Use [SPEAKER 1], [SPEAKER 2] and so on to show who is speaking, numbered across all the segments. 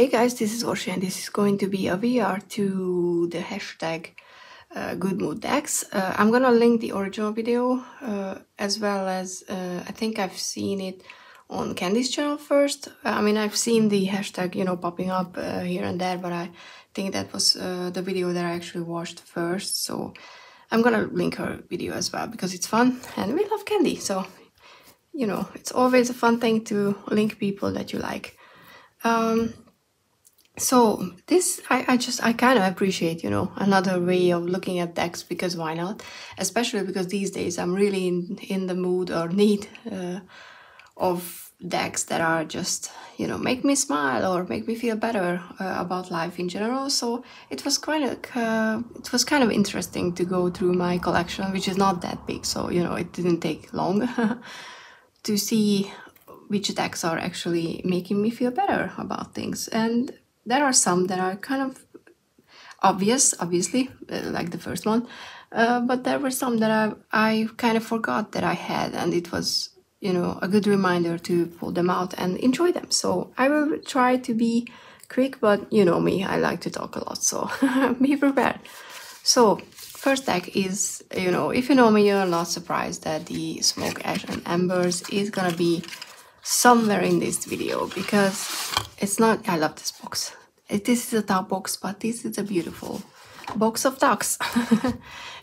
[SPEAKER 1] Hey guys, this is Orshi and this is going to be a VR to the hashtag Good Mood Decks. I'm gonna link the original video as well as I think I've seen it on Candy's channel first. I mean, I've seen the hashtag, you know, popping up here and there, but I think that was the video that I actually watched first. So I'm gonna link her video as well because it's fun and we love Candy. So, you know, it's always a fun thing to link people that you like. So this, I kind of appreciate, you know, another way of looking at decks, because why not? Especially because these days I'm really in the mood or need of decks that are just, you know, make me smile or make me feel better about life in general. So it was kind of interesting to go through my collection, which is not that big. So, you know, it didn't take long to see which decks are actually making me feel better about things. And there are some that are kind of obviously, like the first one, but there were some that I kind of forgot that I had, and it was, you know, a good reminder to pull them out and enjoy them. So I will try to be quick, but you know me, I like to talk a lot, so be prepared. So first deck is, you know, if you know me, you're not surprised that the Smoke, Ash and Embers is gonna be somewhere in this video, because it's not, I love this box. This is a top box, but this is a beautiful box of ducks.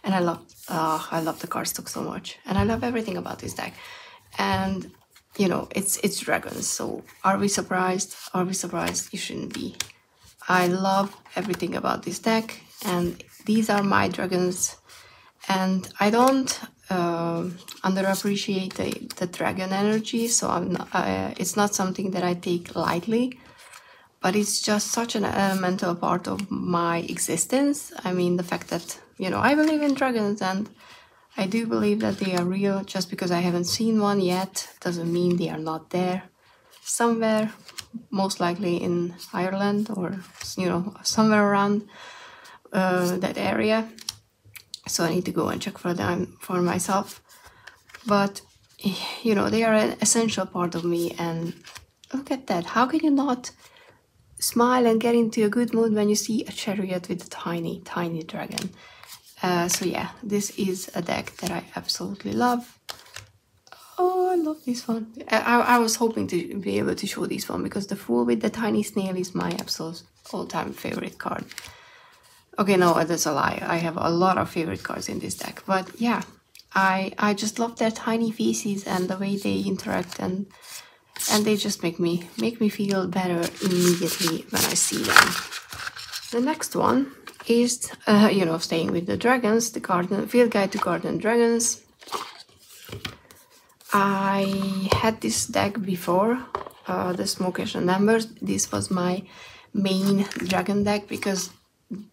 [SPEAKER 1] And I love the cardstock so much, and I love everything about this deck. And you know, it's dragons, so are we surprised? Are we surprised? You shouldn't be. I love everything about this deck, and these are my dragons, and I don't underappreciate the dragon energy, so I'm not, it's not something that I take lightly, but it's just such an elemental part of my existence. I mean, the fact that, you know, I believe in dragons, and I do believe that they are real. Just because I haven't seen one yet doesn't mean they are not there somewhere, most likely in Ireland or, you know, somewhere around that area. So I need to go and check for them for myself. But, you know, they are an essential part of me, and look at that. How can you not smile and get into a good mood when you see a chariot with a tiny, tiny dragon? So yeah, this is a deck that I absolutely love. Oh, I love this one. I was hoping to be able to show this one, because the Fool with the tiny snail is my absolute all-time favorite card. Okay, no, that's a lie. I have a lot of favorite cards in this deck, but yeah, I just love their tiny faces and the way they interact, and they just make me feel better immediately when I see them. The next one is, you know, staying with the dragons, the Garden Field Guide to Garden Dragons. I had this deck before, the Smoke, Ash and Embers. This was my main dragon deck, because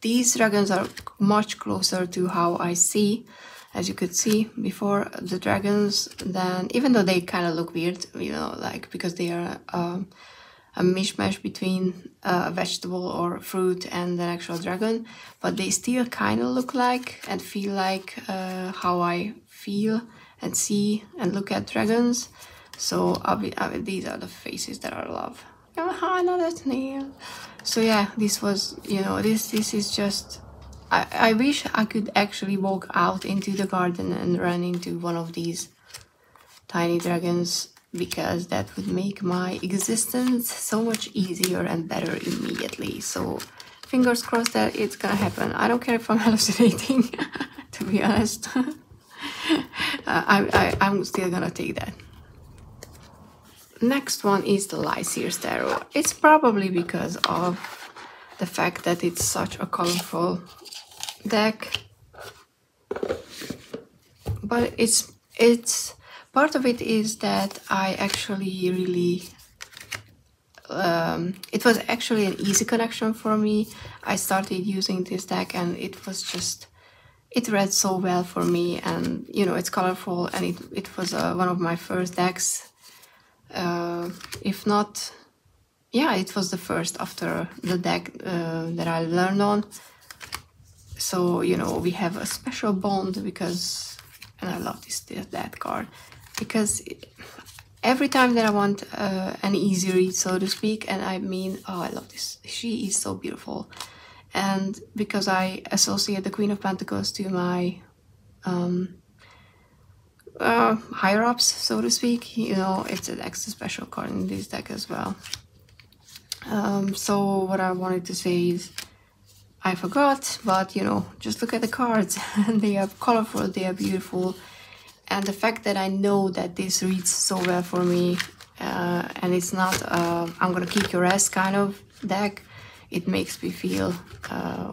[SPEAKER 1] these dragons are much closer to how I see, as you could see before, the dragons, than, even though they kind of look weird, you know, like, because they are a mishmash between a vegetable or fruit and an actual dragon, but they still kind of look like and feel like how I feel and see and look at dragons. So these are the faces that I love. Oh, another snail. So yeah, this was, you know, this is just, I wish I could actually walk out into the garden and run into one of these tiny dragons, because that would make my existence so much easier and better immediately. So fingers crossed that it's gonna happen. I don't care if I'm hallucinating, to be honest. I'm still gonna take that. Next one is the Lysia Stereo. It's probably because of the fact that it's such a colorful deck, but it's part of it is that I actually really it was actually an easy connection for me. I started using this deck and it was just, it read so well for me, and you know, it's colorful, and it was one of my first decks, if not, yeah, it was the first after the deck that I learned on. So, you know, we have a special bond, because, and I love that card, because every time that I want an easy read, so to speak. And I mean, oh, I love this. She is so beautiful. And because I associate the Queen of Pentacles to my higher-ups, so to speak, you know, it's an extra special card in this deck as well. So what I wanted to say is, I forgot, but you know, just look at the cards. They are colorful, they are beautiful. And the fact that I know that this reads so well for me, and it's not I'm gonna kick your ass kind of deck, it makes me feel,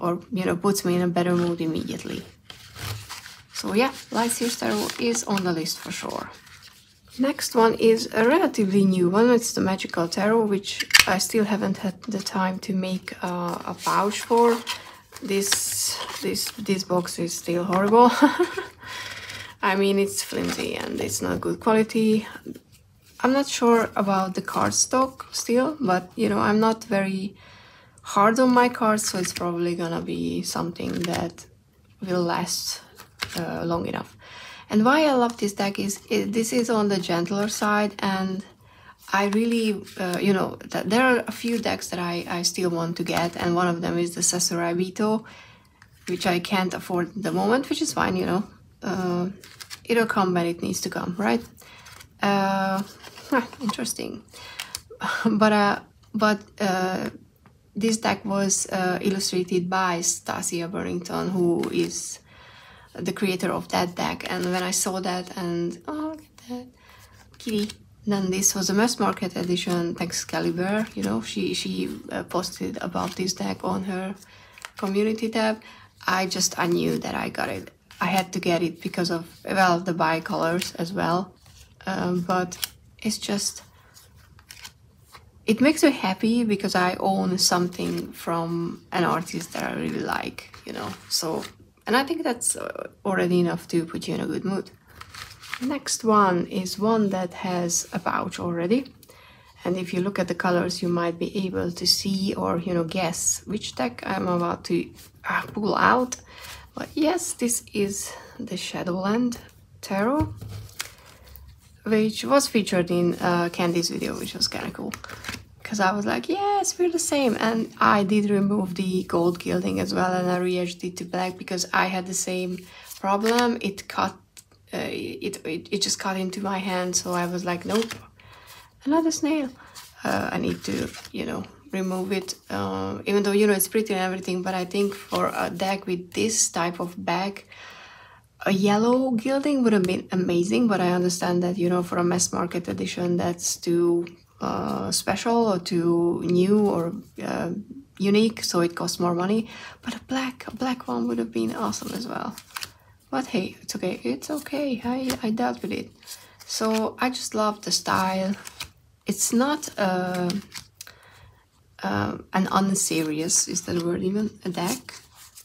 [SPEAKER 1] or you know, puts me in a better mood immediately. So yeah, Lysia Stereo is on the list for sure. Next one is a relatively new one. It's the Magical Tarot, which I still haven't had the time to make a pouch for. This box is still horrible. I mean, it's flimsy and it's not good quality. I'm not sure about the cardstock still, but you know, I'm not very hard on my cards, so it's probably gonna be something that will last long enough. And why I love this deck is this is on the gentler side, and I really, you know, there are a few decks that I still want to get, and one of them is the Samurai Vito, which I can't afford at the moment, which is fine, you know. It'll come when it needs to come, right? Interesting. But this deck was illustrated by Stacia Burrington, who is the creator of that deck. And when I saw that, and oh, look at that kitty, then this was a mass market edition Excalibur. You know, she posted about this deck on her community tab. I knew that I got it. I had to get it because of, well, the bi-colors as well. But it's just, it makes me happy because I own something from an artist that I really like, you know. So, and I think that's already enough to put you in a good mood. Next one is one that has a pouch already. And if you look at the colors, you might be able to see or, you know, guess which deck I'm about to pull out. But yes, this is the Shadowland Tarot, which was featured in Candy's video, which was kind of cool. Because I was like, yes, we're the same. And I did remove the gold gilding as well, and I re-edged it to black because I had the same problem. It cut, it just cut into my hand, so I was like, nope, another snail. I need to, you know, remove it. Even though, you know, it's pretty and everything, but I think for a deck with this type of back, a yellow gilding would have been amazing. But I understand that, you know, for a mass market edition, that's too special or too new or unique, so it costs more money. But a black one would have been awesome as well. But hey, it's okay, it's okay. I dealt with it. So I just love the style. It's not an unserious, is that the word even, a deck.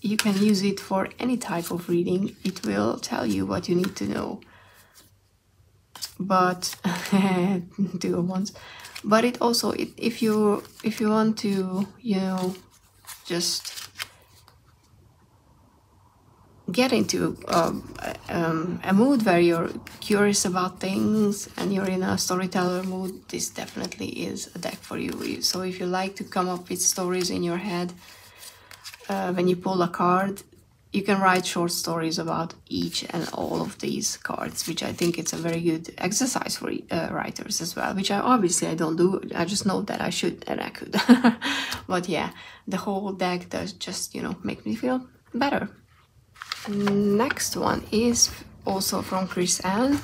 [SPEAKER 1] You can use it for any type of reading. It will tell you what you need to know. But two at once. But it also, if you want to, you know, just get into a mood where you're curious about things and you're in a storyteller mood, this definitely is a deck for you. So if you like to come up with stories in your head, when you pull a card, you can write short stories about each and all of these cards, which I think it's a very good exercise for writers as well, which I don't do. I just know that I should and I could. But yeah, the whole deck does just, you know, make me feel better. Next one is also from Chris Ann.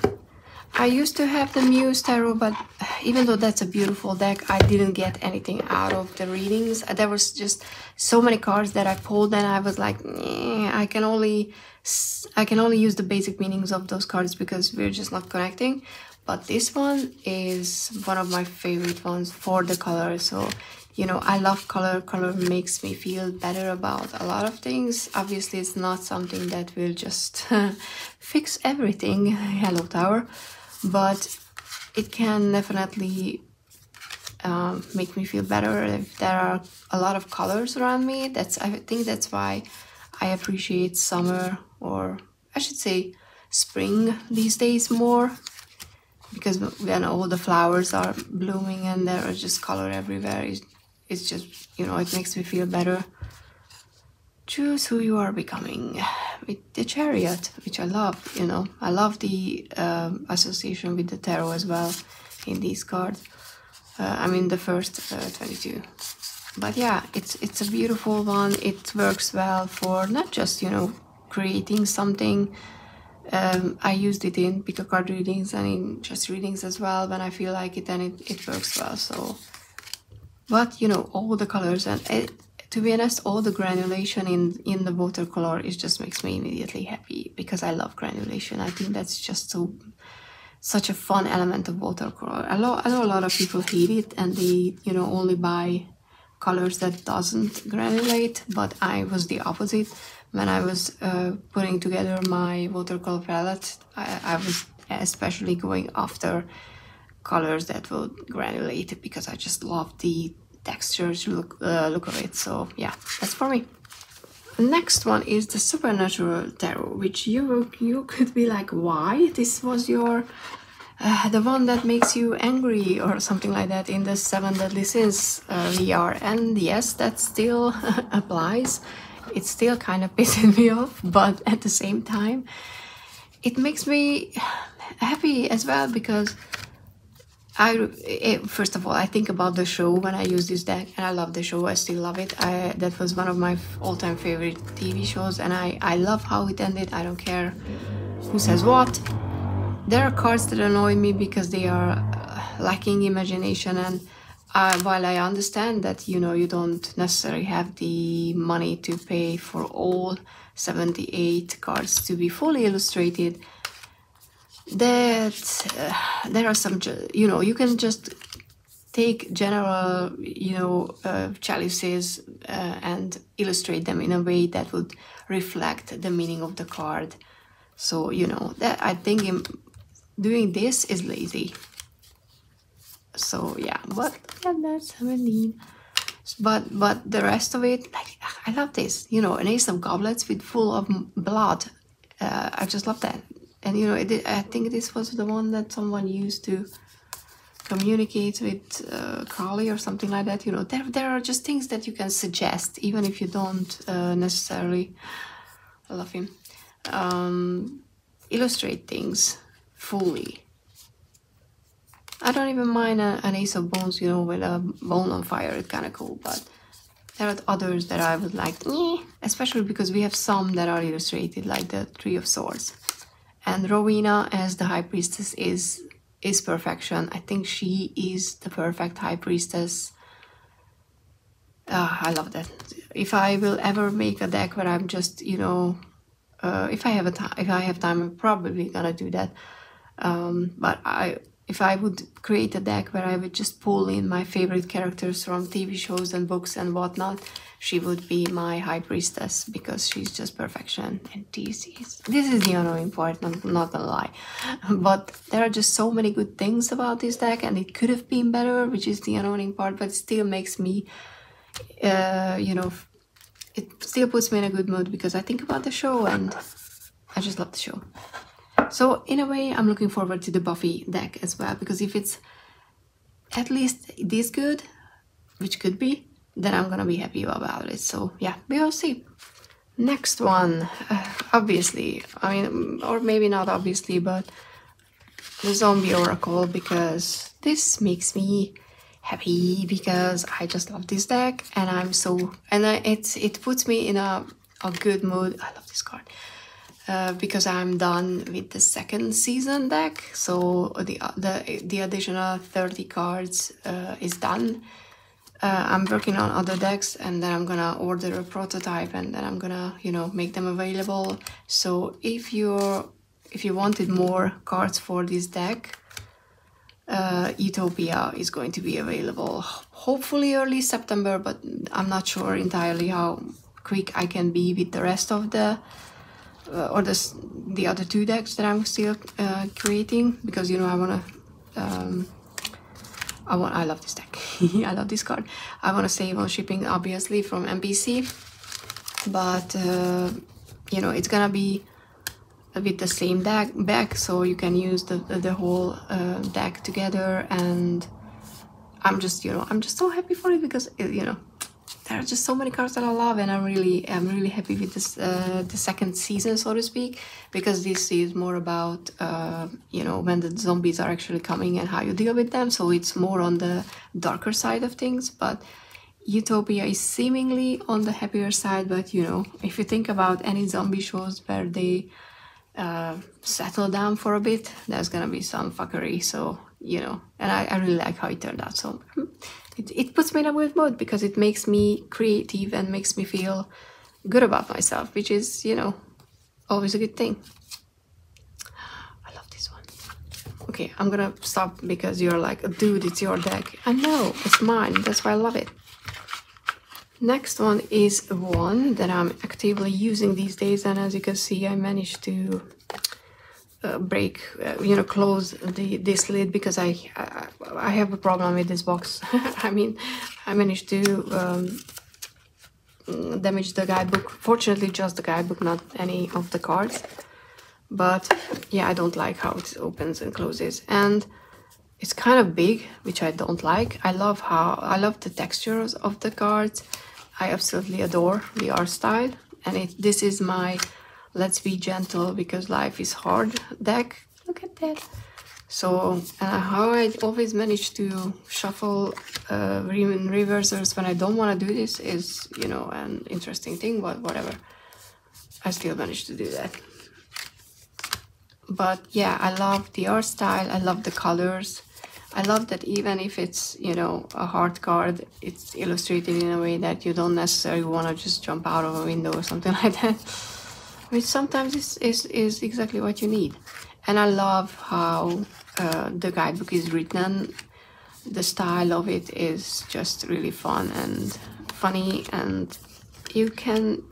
[SPEAKER 1] I used to have the Muse Tarot, but even though that's a beautiful deck, I didn't get anything out of the readings. There was just so many cards that I pulled, and I was like, I can only use the basic meanings of those cards because we're just not connecting. But this one is one of my favorite ones for the color. So, you know, I love color. Color makes me feel better about a lot of things. Obviously, it's not something that will just fix everything. Hello, Tower. But it can definitely make me feel better if there are a lot of colors around me. I think that's why I appreciate summer, or I should say spring these days more, because when all the flowers are blooming and there are just color everywhere, it's just, you know, it makes me feel better. Choose who you are becoming with the Chariot, which I love, you know. I love the association with the tarot as well in these cards. I mean the first 22. But yeah, it's a beautiful one. It works well for not just, you know, creating something. I used it in pick a card readings and in just readings as well when I feel like it, and it works well. So, but you know, all the colors and to be honest, all the granulation in the watercolor, it just makes me immediately happy because I love granulation. I think that's just such a fun element of watercolor. I know a lot of people hate it and they, you know, only buy colors that doesn't granulate, but I was the opposite. When I was putting together my watercolor palette, I was especially going after colors that will granulate because I just love the textures look of it. So yeah, that's for me. Next one is the Supernatural Tarot, which you could be like, why this was your the one that makes you angry or something like that in the 7 Deadly Sins VR. And yes, that still applies. It still kind of pisses me off, but at the same time it makes me happy as well, because first of all, I think about the show when I use this deck, and I love the show. I still love it. That was one of my all-time favorite TV shows, and I love how it ended. I don't care who says what. There are cards that annoy me because they are lacking imagination, and while I understand that, you know, you don't necessarily have the money to pay for all 78 cards to be fully illustrated, that there are some, you know, you can just take general, you know, chalices and illustrate them in a way that would reflect the meaning of the card. So, you know, that I think doing this is lazy. So yeah, but yeah, that's 17. But the rest of it, like, I love this, you know, an Ace of Goblets with full of blood. I just love that. And you know, I think this was the one that someone used to communicate with Carly or something like that. You know, there are just things that you can suggest, even if you don't necessarily, I love him, illustrate things fully. I don't even mind an Ace of Bones, you know, with a bone on fire. It's kind of cool, but there are others that I would like, especially because we have some that are illustrated, like the Three of Swords. And Rowena as the High Priestess is perfection. I think she is the perfect High Priestess. I love that. If I will ever make a deck where I'm just, you know, if I have time, I'm probably gonna do that. But if I would create a deck where I would just pull in my favorite characters from TV shows and books and whatnot, she would be my High Priestess, because she's just perfection. And this is the annoying part, not gonna lie. But there are just so many good things about this deck, and it could have been better, which is the annoying part, but it still makes me, you know, it still puts me in a good mood because I think about the show and I just love the show. So in a way, I'm looking forward to the Buffy deck as well, because if it's at least this good, which could be, then I'm gonna be happy about it. So yeah, we will see. Next one, obviously, I mean, or maybe not obviously, but the Zombie Oracle, because this makes me happy because I just love this deck, and it puts me in a good mood. I love this card. Because I'm done with the second season deck, so the additional 30 cards is done. I'm working on other decks, and then I'm gonna order a prototype, and then I'm gonna, you know, make them available. So if you wanted more cards for this deck, Utopia is going to be available hopefully early September, but I'm not sure entirely how quick I can be with the rest of the or the other two decks that I'm still creating, because, you know, I love this deck. I love this card. I want to save on shipping, obviously, from MPC, but you know, it's gonna be with the same deck, so you can use the whole deck together. And I'm just, you know, I'm just so happy for it, because you know, there are just so many cards that I love, and I'm really happy with this the second season, so to speak, because this is more about you know, when the zombies are actually coming and how you deal with them. So it's more on the darker side of things, but Utopia is seemingly on the happier side. But you know, if you think about any zombie shows where they settle down for a bit, there's gonna be some fuckery. So you know, and I really like how it turned out. So it puts me in a good mood, because it makes me creative and makes me feel good about myself, which is, you know, always a good thing. I love this one. Okay, I'm gonna stop because you're like, dude, it's your deck. I know, it's mine, that's why I love it. Next one is one that I'm actively using these days, and as you can see, I managed to break, you know, close this lid, because I have a problem with this box. I mean, I managed to damage the guidebook. Fortunately, just the guidebook, not any of the cards. But yeah, I don't like how it opens and closes, and it's kind of big, which I don't like. I love the textures of the cards. I absolutely adore the art style, and this is my Let's Be Gentle Because Life is Hard deck. Look at that. So how I always manage to shuffle reversers when I don't want to do this is, you know, an interesting thing, but whatever. I still manage to do that. But yeah, I love the art style. I love the colors. I love that even if it's, you know, a hard card, it's illustrated in a way that you don't necessarily want to just jump out of a window or something like that, which sometimes is exactly what you need. And I love how the guidebook is written. The style of it is just really fun and funny, and you can,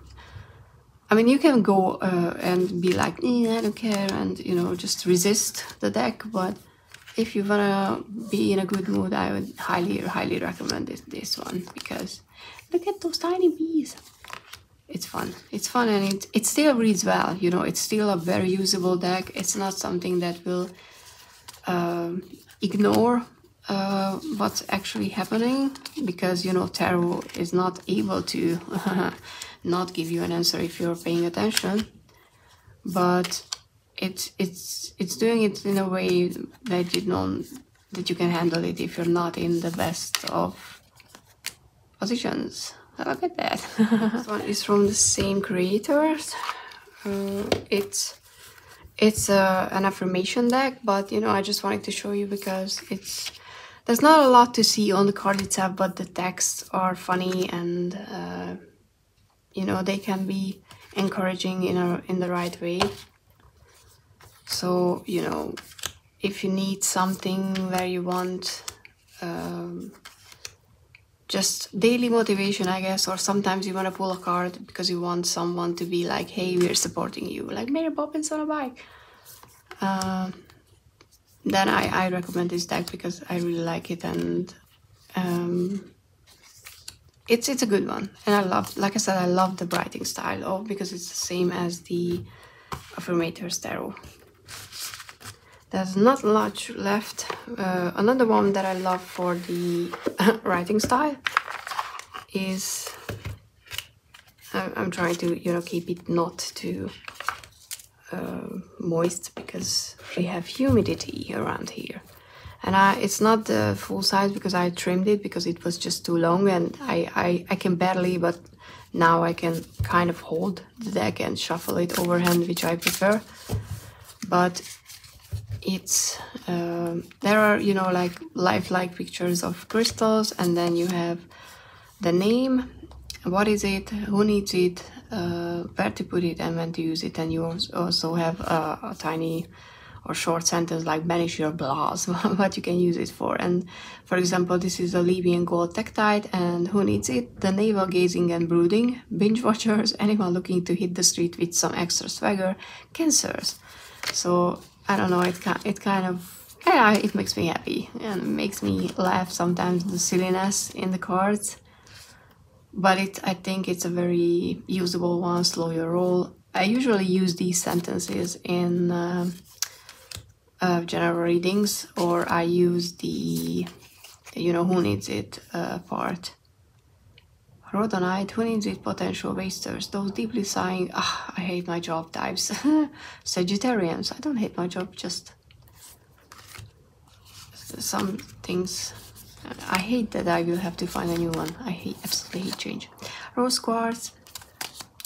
[SPEAKER 1] I mean, you can go and be like, I don't care, and, you know, just resist the deck. But if you wanna be in a good mood, I would highly recommend this one, because look at those tiny bees. It's fun. It's fun, and it still reads well. You know, it's still a very usable deck. It's not something that will ignore what's actually happening, because, you know, tarot is not able to not give you an answer if you're paying attention. But it's doing it in a way that you can handle it if you're not in the best of positions. Look at that. This one is from the same creators. It's an affirmation deck, but, you know, I just wanted to show you because there's not a lot to see on the card itself, but the texts are funny, and you know, they can be encouraging in the right way. So, you know, if you need something where you want just daily motivation, I guess, or sometimes you want to pull a card because you want someone to be like, hey, we're supporting you, like Mary Poppins on a bike, then I recommend this deck because I really like it, and it's a good one. And I love, like I said, I love the writing style, because it's the same as the Affirmations Tarot. There's not much left. Another one that I love for the writing style is, I'm trying to, you know, keep it not too moist, because we have humidity around here. And it's not the full size because I trimmed it because it was just too long, and I can barely, but now I can kind of hold the deck and shuffle it overhand, which I prefer. But it's there are, you know, like lifelike pictures of crystals, and then you have the name, what is it, who needs it, where to put it, and when to use it. And you also have a tiny or short sentence like banish your blahs, what you can use it for. And for example, this is a Libyan gold tektite, and who needs it? The navel gazing and brooding, binge watchers, anyone looking to hit the street with some extra swagger, cancers. So I don't know, it kind of, yeah, it makes me happy and it makes me laugh sometimes, the silliness in the cards. But I think it's a very usable one. Slow your roll. I usually use these sentences in general readings, or I use the, you know, who needs it part. Rhodonite, who needs it? Potential wasters, those deeply sighing, I hate my job types. Sagittarians, I don't hate my job, just some things. I hate that I will have to find a new one. I absolutely hate change. Rose quartz,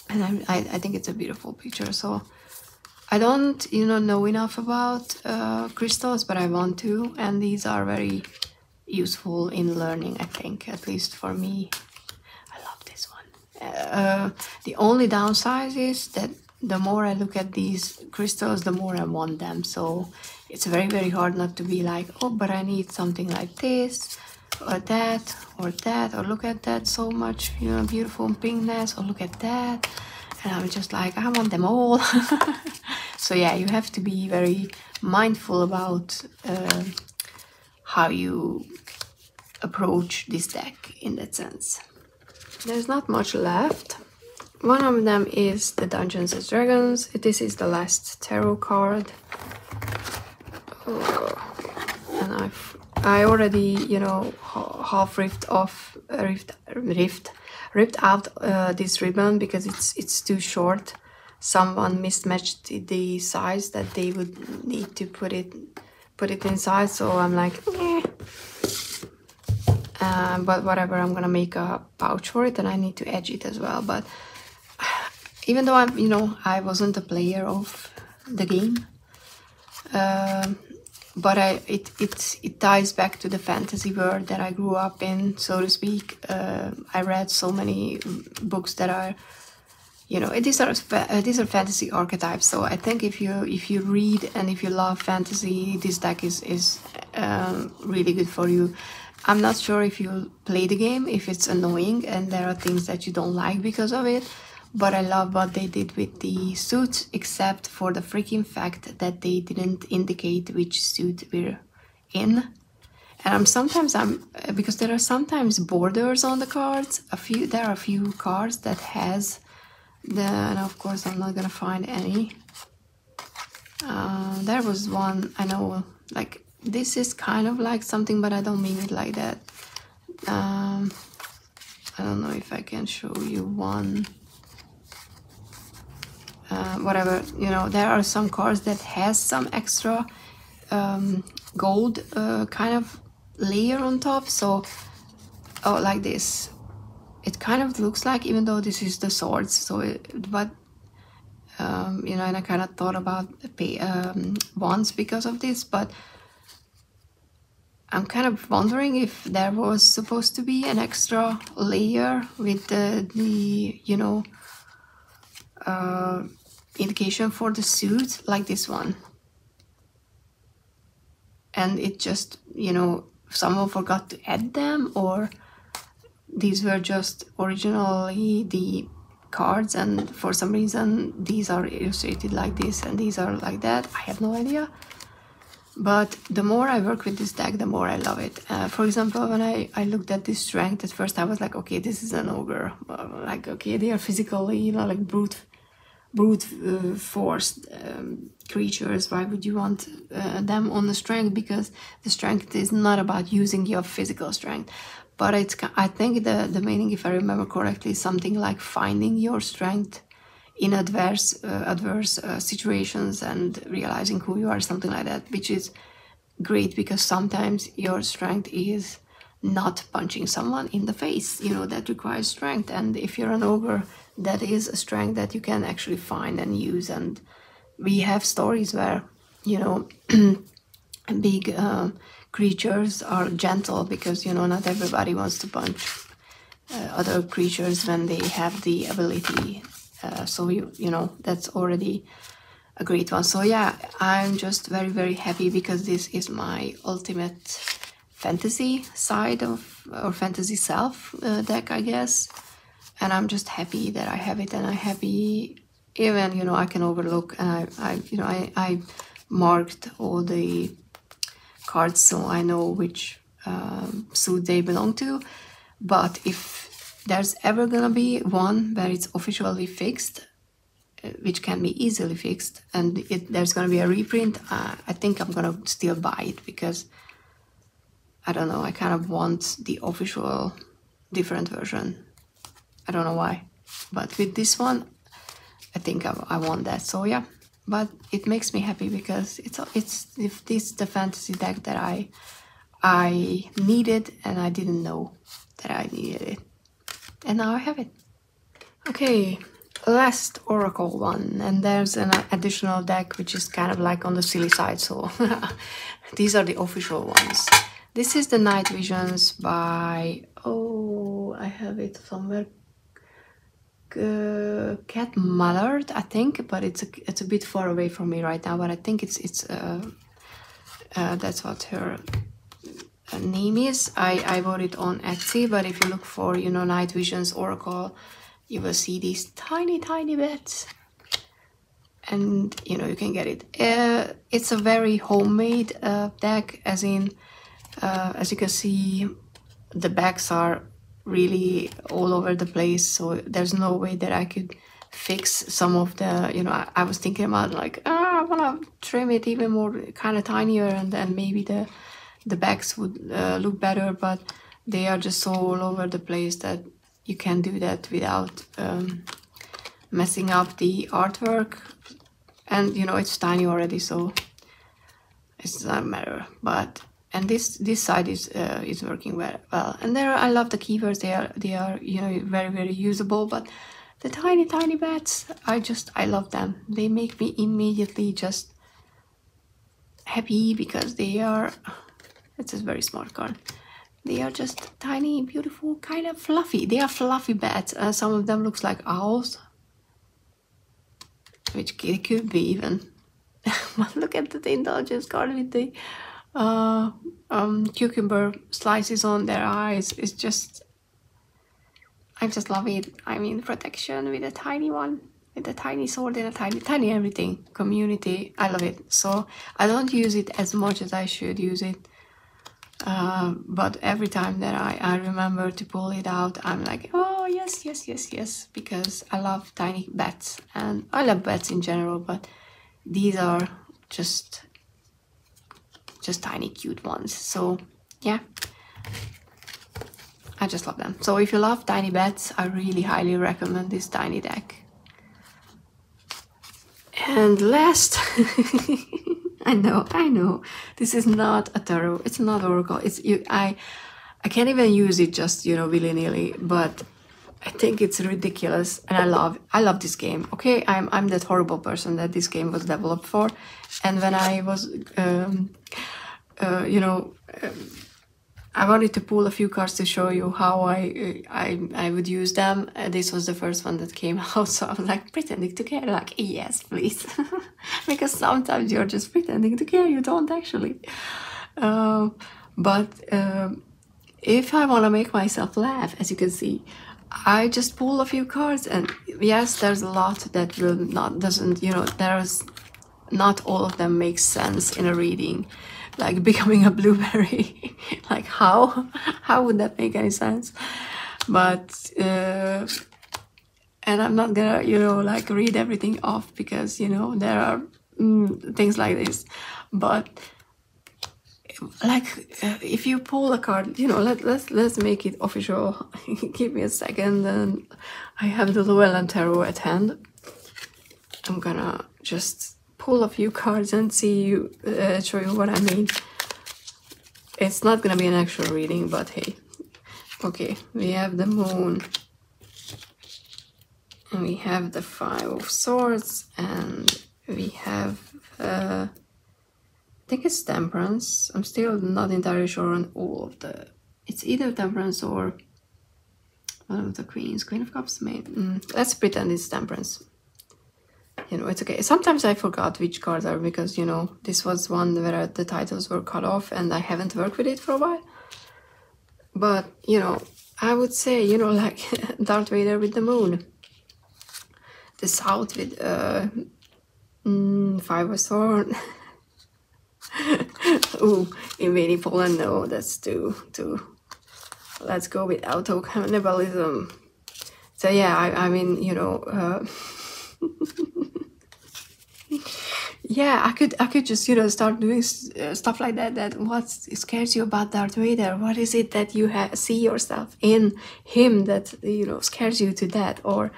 [SPEAKER 1] and I think it's a beautiful picture. So I don't, you know enough about crystals, but I want to, and these are very useful in learning, I think, at least for me. I love this one. The only downside is that the more I look at these crystals, the more I want them. So it's very, very hard not to be like, oh, but I need something like this, or that, or that, or look at that, so much, you know, beautiful pinkness, or look at that. And I'm just like, I want them all. So yeah, you have to be very mindful about how you approach this deck in that sense. There's not much left. One of them is the Dungeons and Dragons. This is the last tarot card. Oh. And I already, you know, half ripped out this ribbon because it's too short. Someone mismatched the size that they would need to put it inside, so I'm like, eh. But whatever, I'm gonna make a pouch for it, and I need to edge it as well. But even though I'm, you know, I wasn't a player of the game, but it ties back to the fantasy world that I grew up in, so to speak. I read so many books that are, you know, these are fantasy archetypes. So I think if you read and if you love fantasy, this deck is really good for you. I'm not sure if you play the game, if it's annoying and there are things that you don't like because of it, but I love what they did with the suits, except for the freaking fact that they didn't indicate which suit we're in. And because there are sometimes borders on the cards. There are a few cards that has and of course I'm not gonna find any. There was one, I know, like, this is kind of like something, but I don't mean it like that. I don't know if I can show you one. Whatever, you know, there are some cards that has some extra gold kind of layer on top. So, oh, like this. It kind of looks like, even though this is the swords, so but you know, and I kind of thought about wands because of this, but I'm kind of wondering if there was supposed to be an extra layer with the you know, indication for the suit, like this one, and it just, you know, someone forgot to add them, or these were just originally the cards and for some reason these are illustrated like this and these are like that. I have no idea. But the more I work with this deck, the more I love it. For example, when I looked at this strength, at first I was like, okay, this is an ogre. Like, okay, they are physically, you know, like brute force creatures. Why would you want them on the strength? Because the strength is not about using your physical strength. But it's, I think the meaning, if I remember correctly, is something like finding your strength in adverse situations and realizing who you are, something like that, which is great because sometimes your strength is not punching someone in the face, you know, that requires strength. And if you're an ogre, that is a strength that you can actually find and use. And we have stories where, you know, big creatures are gentle because, you know, not everybody wants to punch other creatures when they have the ability. So you know, that's already a great one. So yeah, I'm just very, very happy because this is my ultimate fantasy side of, or fantasy self deck, I guess. And I'm just happy that I have it, and I'm happy even, you know, I can overlook, and I marked all the cards so I know which suit they belong to. But if there's ever gonna be one where it's officially fixed, which can be easily fixed, and there's going to be a reprint, I think I'm going to still buy it, because I don't know, I kind of want the official different version. I don't know why, but with this one I think I want that. So yeah, but it makes me happy because it's the fantasy deck that I needed, and I didn't know that I needed it, and now I have it. Okay, last oracle one, and there's an additional deck which is kind of like on the silly side, so these are the official ones. This is the Night Visions by, oh, I have it somewhere, Cat Mallard, I think, but it's a bit far away from me right now, but I think it's that's what her name is. I bought it on Etsy, but if you look for, you know, Night Visions Oracle, you will see these tiny bits, and you know, you can get it. It's a very homemade deck, as in, as you can see, the backs are really all over the place, so there's no way that I could fix some of the, you know, I was thinking about like, I want to trim it even more, kind of tinier, and then maybe the backs would look better, but they are just so all over the place that you can do that without messing up the artwork. And you know, it's tiny already, so it's not a matter. But and this side is working well. And there, I love the keywords. They are you know, very usable. But the tiny bats, I love them. They make me immediately just happy, because they are, it's a very smart card. They are just tiny, beautiful, kind of fluffy. They are fluffy bats. Some of them looks like owls, which it could be even. But look at the indulgence card with the cucumber slices on their eyes. It's just, I just love it. I mean, protection with a tiny one, with a tiny sword and a tiny everything. Community, I love it. So I don't use it as much as I should use it. But every time that I remember to pull it out, I'm like, oh yes, because I love tiny bats, and I love bats in general, but these are just tiny cute ones. So yeah, I just love them. So if you love tiny bats, I really highly recommend this tiny deck. And last, I know, this is not a tarot, it's not oracle, it's I can't even use it just, you know, willy-nilly, but I think it's ridiculous, and I love this game. Okay, I'm that horrible person that this game was developed for, and when I was you know, I wanted to pull a few cards to show you how I would use them. This was the first one that came out, so I was like pretending to care, like, yes, please. Because sometimes you're just pretending to care, you don't actually. But if I want to make myself laugh, as you can see, I just pull a few cards, and yes, there's a lot that doesn't, you know, there's not all of them make sense in a reading. Like becoming a blueberry, like how would that make any sense? But and I'm not gonna, you know, like read everything off, because you know there are things like this. But like if you pull a card, you know, let's make it official. Give me a second, and I have the Shadowland Tarot at hand. I'm gonna just pull a few cards and show you what I mean. It's not gonna be an actual reading, but hey. Okay, we have the Moon, and we have the Five of Swords, and we have I think it's Temperance. I'm still not entirely sure on all of the, it's either Temperance or one of the Queens. Queen of Cups, maybe. Let's pretend it's Temperance. You know, it's okay. Sometimes I forgot which cards are, because, you know, this was one where the titles were cut off and I haven't worked with it for a while. But, you know, I would say, you know, like Darth Vader with the Moon. The South with Five of Swords. Ooh, invading Poland, no, that's too. Let's go with auto cannibalism. So yeah, I mean, you know, Yeah, I could just, you know, start doing stuff like that. That what scares you about Darth Vader? What is it that you see yourself in him that, you know, scares you to that? Or,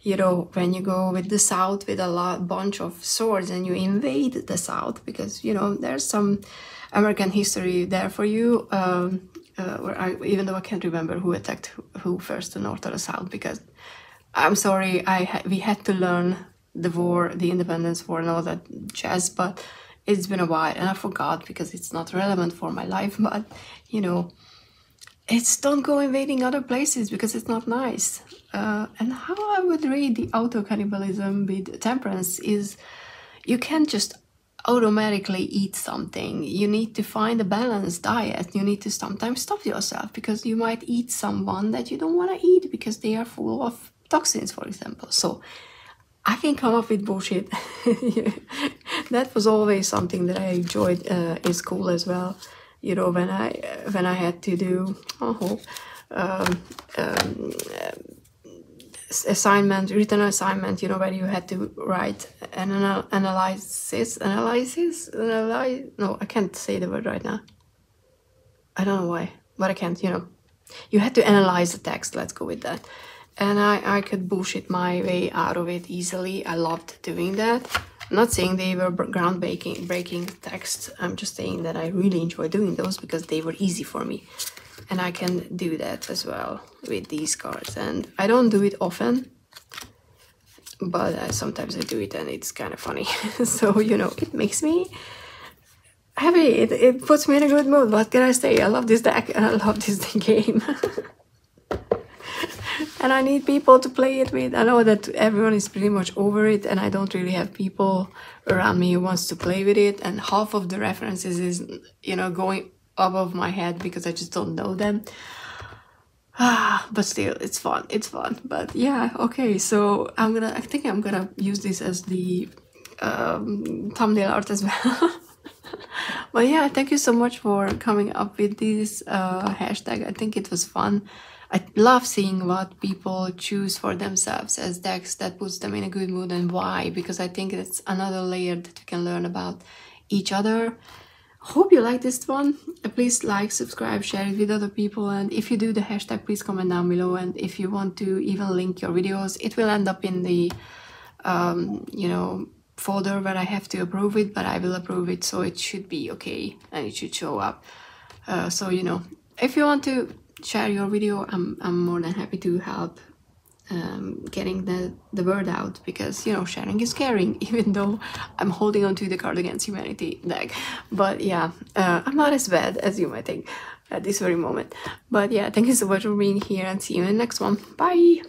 [SPEAKER 1] you know, when you go with the South with a bunch of swords and you invade the South, because, you know, there's some American history there for you. Even though I can't remember who attacked who first, the North or the South, because I'm sorry, we had to learn the war, the independence war and all that jazz, but it's been a while and I forgot because it's not relevant for my life. But, you know, it's don't go invading other places because it's not nice. And how I would read the auto-cannibalism with temperance is you can't just automatically eat something. You need to find a balanced diet. You need to sometimes stop yourself because you might eat someone that you don't want to eat because they are full of toxins, for example. So I can come up with bullshit. That was always something that I enjoyed in school as well. You know, when I had to do written assignment, you know, where you had to write an analysis. No, I can't say the word right now. I don't know why, but I can't, you know. You had to analyze the text, let's go with that. And I could bullshit my way out of it easily. I loved doing that. I'm not saying they were breaking texts. I'm just saying that I really enjoy doing those because they were easy for me. And I can do that as well with these cards. And I don't do it often, but sometimes I do it and it's kind of funny. So, you know, it makes me happy. It puts me in a good mood. What can I say? I love this deck and I love this game. And I need people to play it with. I know that everyone is pretty much over it and I don't really have people around me who wants to play with it. And half of the references is, you know, going above my head because I just don't know them. But still, it's fun. It's fun. But yeah, okay. So I think I'm gonna use this as the thumbnail art as well. But yeah, thank you so much for coming up with this hashtag. I think it was fun. I love seeing what people choose for themselves as decks that puts them in a good mood and why, because I think it's another layer that we can learn about each other. Hope you like this one. Please like, subscribe, share it with other people, and if you do the hashtag, please comment down below. And if you want to even link your videos, it will end up in the you know, folder where I have to approve it, but I will approve it, so it should be okay and it should show up. So, you know, if you want to share your video, I'm more than happy to help getting the word out, because, you know, sharing is caring, even though I'm holding on to the Card Against Humanity deck. But yeah, I'm not as bad as you might think at this very moment. But yeah, thank you so much for being here and see you in the next one. Bye!